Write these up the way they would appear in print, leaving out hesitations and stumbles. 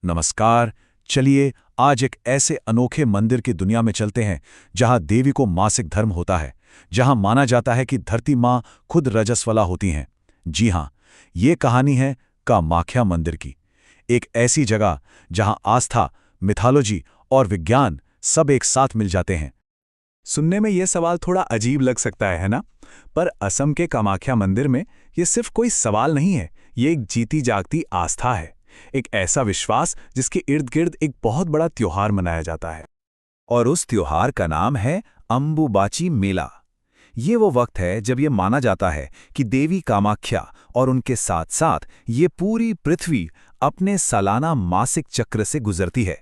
नमस्कार। चलिए आज एक ऐसे अनोखे मंदिर की दुनिया में चलते हैं जहां देवी को मासिक धर्म होता है, जहां माना जाता है कि धरती माँ खुद रजस्वला होती हैं। जी हां, ये कहानी है कामाख्या मंदिर की। एक ऐसी जगह जहां आस्था, मिथोलॉजी और विज्ञान सब एक साथ मिल जाते हैं। सुनने में यह सवाल थोड़ा अजीब लग सकता है ना? पर असम के कामाख्या मंदिर में ये सिर्फ कोई सवाल नहीं है, ये एक जीती जागती आस्था है। एक ऐसा विश्वास जिसके इर्द गिर्द एक बहुत बड़ा त्योहार मनाया जाता है। और उस त्योहार का नाम है अम्बुबाची मेला। ये वो वक्त है जब ये माना जाता है कि देवी कामाख्या और उनके साथ साथ ये पूरी पृथ्वी अपने सालाना मासिक चक्र से गुजरती है।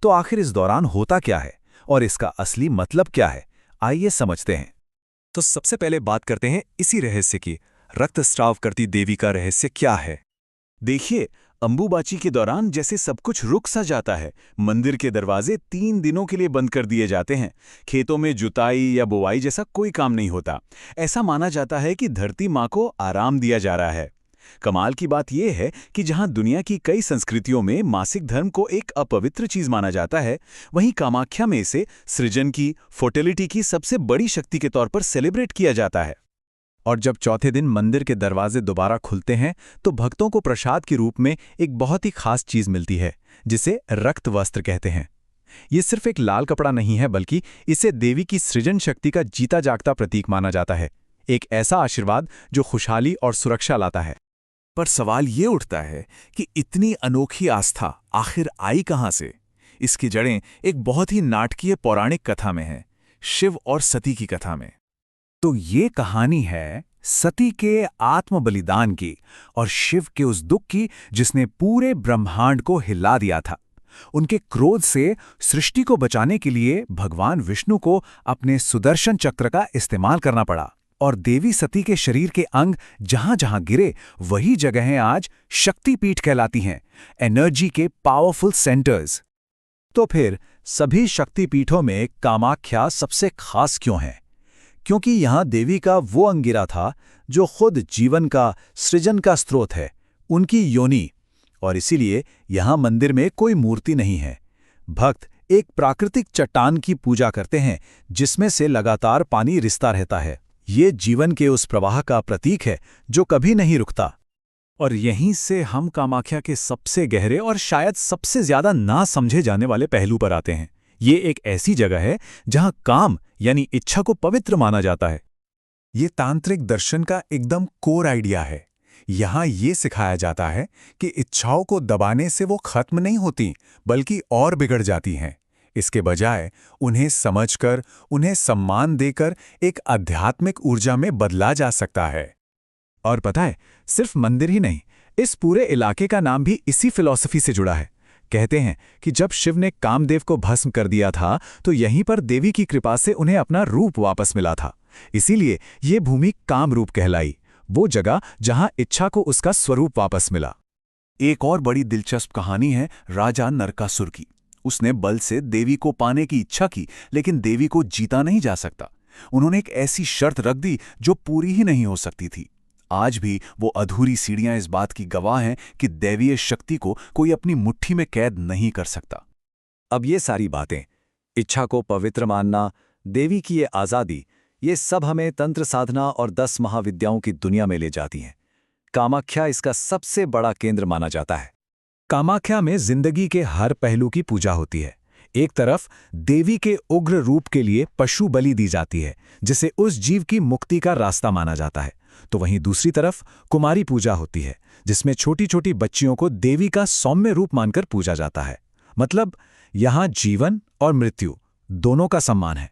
तो आखिर इस दौरान होता क्या है और इसका असली मतलब क्या है, आइए समझते हैं। तो सबसे पहले बात करते हैं इसी रहस्य की। रक्तस्राव करती देवी का रहस्य क्या है? देखिए, अंबुबाची के दौरान जैसे सब कुछ रुक सा जाता है। मंदिर के दरवाजे 3 दिनों के लिए बंद कर दिए जाते हैं। खेतों में जुताई या बुवाई जैसा कोई काम नहीं होता। ऐसा माना जाता है कि धरती माँ को आराम दिया जा रहा है। कमाल की बात यह है कि जहां दुनिया की कई संस्कृतियों में मासिक धर्म को एक अपवित्र चीज माना जाता है, वहीं कामाख्या में इसे सृजन की, फर्टिलिटी की सबसे बड़ी शक्ति के तौर पर सेलिब्रेट किया जाता है। और जब चौथे दिन मंदिर के दरवाजे दोबारा खुलते हैं तो भक्तों को प्रसाद के रूप में एक बहुत ही खास चीज मिलती है, जिसे रक्त वस्त्र कहते हैं। ये सिर्फ एक लाल कपड़ा नहीं है, बल्कि इसे देवी की सृजन शक्ति का जीता जागता प्रतीक माना जाता है। एक ऐसा आशीर्वाद जो खुशहाली और सुरक्षा लाता है। पर सवाल ये उठता है कि इतनी अनोखी आस्था आखिर आई कहां से? इसकी जड़ें एक बहुत ही नाटकीय पौराणिक कथा में हैं, शिव और सती की कथा में। तो ये कहानी है सती के आत्म बलिदान की और शिव के उस दुख की जिसने पूरे ब्रह्मांड को हिला दिया था। उनके क्रोध से सृष्टि को बचाने के लिए भगवान विष्णु को अपने सुदर्शन चक्र का इस्तेमाल करना पड़ा, और देवी सती के शरीर के अंग जहां जहां गिरे वही जगहें आज शक्तिपीठ कहलाती हैं, एनर्जी के पावरफुल सेंटर्स। तो फिर सभी शक्तिपीठों में कामाख्या सबसे खास क्यों है? क्योंकि यहां देवी का वो अंग गिरा था जो खुद जीवन का, सृजन का स्रोत है, उनकी योनि। और इसीलिए यहां मंदिर में कोई मूर्ति नहीं है। भक्त एक प्राकृतिक चट्टान की पूजा करते हैं जिसमें से लगातार पानी रिसता रहता है। ये जीवन के उस प्रवाह का प्रतीक है जो कभी नहीं रुकता। और यहीं से हम कामाख्या के सबसे गहरे और शायद सबसे ज्यादा ना समझे जाने वाले पहलू पर आते हैं। ये एक ऐसी जगह है जहां काम यानी इच्छा को पवित्र माना जाता है। ये तांत्रिक दर्शन का एकदम कोर आइडिया है। यहां ये सिखाया जाता है कि इच्छाओं को दबाने से वो खत्म नहीं होती, बल्कि और बिगड़ जाती हैं। इसके बजाय उन्हें समझकर, उन्हें सम्मान देकर एक आध्यात्मिक ऊर्जा में बदला जा सकता है। और पता है, सिर्फ मंदिर ही नहीं, इस पूरे इलाके का नाम भी इसी फिलॉसफी से जुड़ा है। कहते हैं कि जब शिव ने कामदेव को भस्म कर दिया था तो यहीं पर देवी की कृपा से उन्हें अपना रूप वापस मिला था। इसीलिए ये भूमि कामरूप कहलाई, वो जगह जहां इच्छा को उसका स्वरूप वापस मिला। एक और बड़ी दिलचस्प कहानी है राजा नरकासुर की। उसने बल से देवी को पाने की इच्छा की, लेकिन देवी को जीता नहीं जा सकता। उन्होंने एक ऐसी शर्त रख दी जो पूरी ही नहीं हो सकती थी। आज भी वो अधूरी सीढ़ियां इस बात की गवाह हैं कि दैवीय शक्ति को कोई अपनी मुट्ठी में कैद नहीं कर सकता। अब ये सारी बातें, इच्छा को पवित्र मानना, देवी की ये आज़ादी, ये सब हमें तंत्र साधना और 10 महाविद्याओं की दुनिया में ले जाती हैं। कामाख्या इसका सबसे बड़ा केंद्र माना जाता है। कामाख्या में जिंदगी के हर पहलू की पूजा होती है। एक तरफ देवी के उग्र रूप के लिए पशु बलि दी जाती है, जिसे उस जीव की मुक्ति का रास्ता माना जाता है। तो वहीं दूसरी तरफ कुमारी पूजा होती है, जिसमें छोटी छोटी बच्चियों को देवी का सौम्य रूप मानकर पूजा जाता है। मतलब यहां जीवन और मृत्यु दोनों का सम्मान है।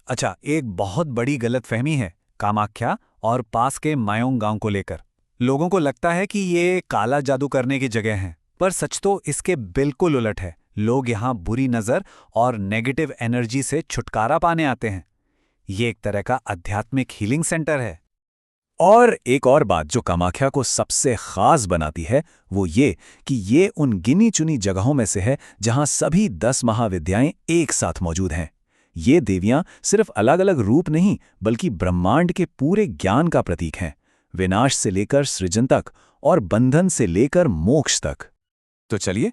अच्छा, एक बहुत बड़ी गलतफहमी है कामाख्या और पास के मायोंग गांव को लेकर। लोगों को लगता है कि ये काला जादू करने की जगह है, पर सच तो इसके बिल्कुल उलट है। लोग यहां बुरी नजर और नेगेटिव एनर्जी से छुटकारा पाने आते हैं। ये एक तरह का आध्यात्मिक हीलिंग सेंटर है। और एक और बात जो कामाख्या को सबसे खास बनाती है वो ये कि ये उन गिनी चुनी जगहों में से है जहां सभी 10 महाविद्याएं एक साथ मौजूद हैं। ये देवियां सिर्फ अलग अलग रूप नहीं, बल्कि ब्रह्मांड के पूरे ज्ञान का प्रतीक हैं, विनाश से लेकर सृजन तक और बंधन से लेकर मोक्ष तक। तो चलिए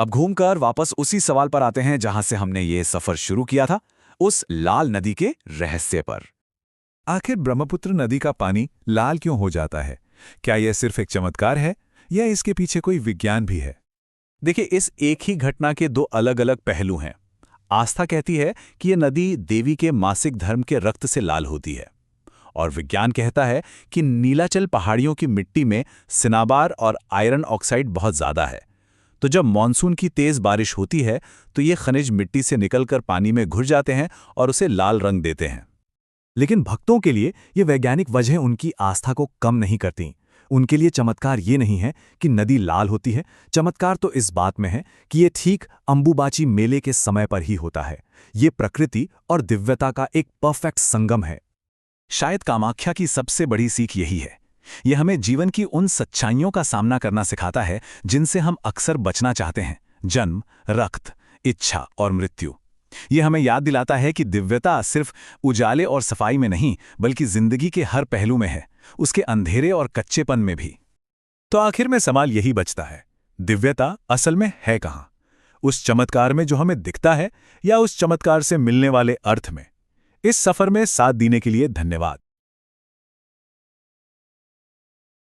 अब घूमकर वापस उसी सवाल पर आते हैं जहां से हमने ये सफर शुरू किया था, उस लाल नदी के रहस्य पर। आखिर ब्रह्मपुत्र नदी का पानी लाल क्यों हो जाता है? क्या यह सिर्फ एक चमत्कार है या इसके पीछे कोई विज्ञान भी है? देखिए, इस एक ही घटना के दो अलग अलग पहलू हैं। आस्था कहती है कि यह नदी देवी के मासिक धर्म के रक्त से लाल होती है, और विज्ञान कहता है कि नीलाचल पहाड़ियों की मिट्टी में सिनाबार और आयरन ऑक्साइड बहुत ज्यादा है। तो जब मॉनसून की तेज बारिश होती है तो ये खनिज मिट्टी से निकलकर पानी में घुल जाते हैं और उसे लाल रंग देते हैं। लेकिन भक्तों के लिए ये वैज्ञानिक वजह उनकी आस्था को कम नहीं करती। उनके लिए चमत्कार ये नहीं है कि नदी लाल होती है, चमत्कार तो इस बात में है कि ये ठीक अंबुबाची मेले के समय पर ही होता है। ये प्रकृति और दिव्यता का एक परफेक्ट संगम है। शायद कामाख्या की सबसे बड़ी सीख यही है। यह हमें जीवन की उन सच्चाइयों का सामना करना सिखाता है जिनसे हम अक्सर बचना चाहते हैं: जन्म, रक्त, इच्छा और मृत्यु। यह हमें याद दिलाता है कि दिव्यता सिर्फ उजाले और सफाई में नहीं, बल्कि जिंदगी के हर पहलू में है, उसके अंधेरे और कच्चेपन में भी। तो आखिर में सवाल यही बचता है, दिव्यता असल में है कहाँ? उस चमत्कार में जो हमें दिखता है, या उस चमत्कार से मिलने वाले अर्थ में? इस सफर में साथ देने के लिए धन्यवाद।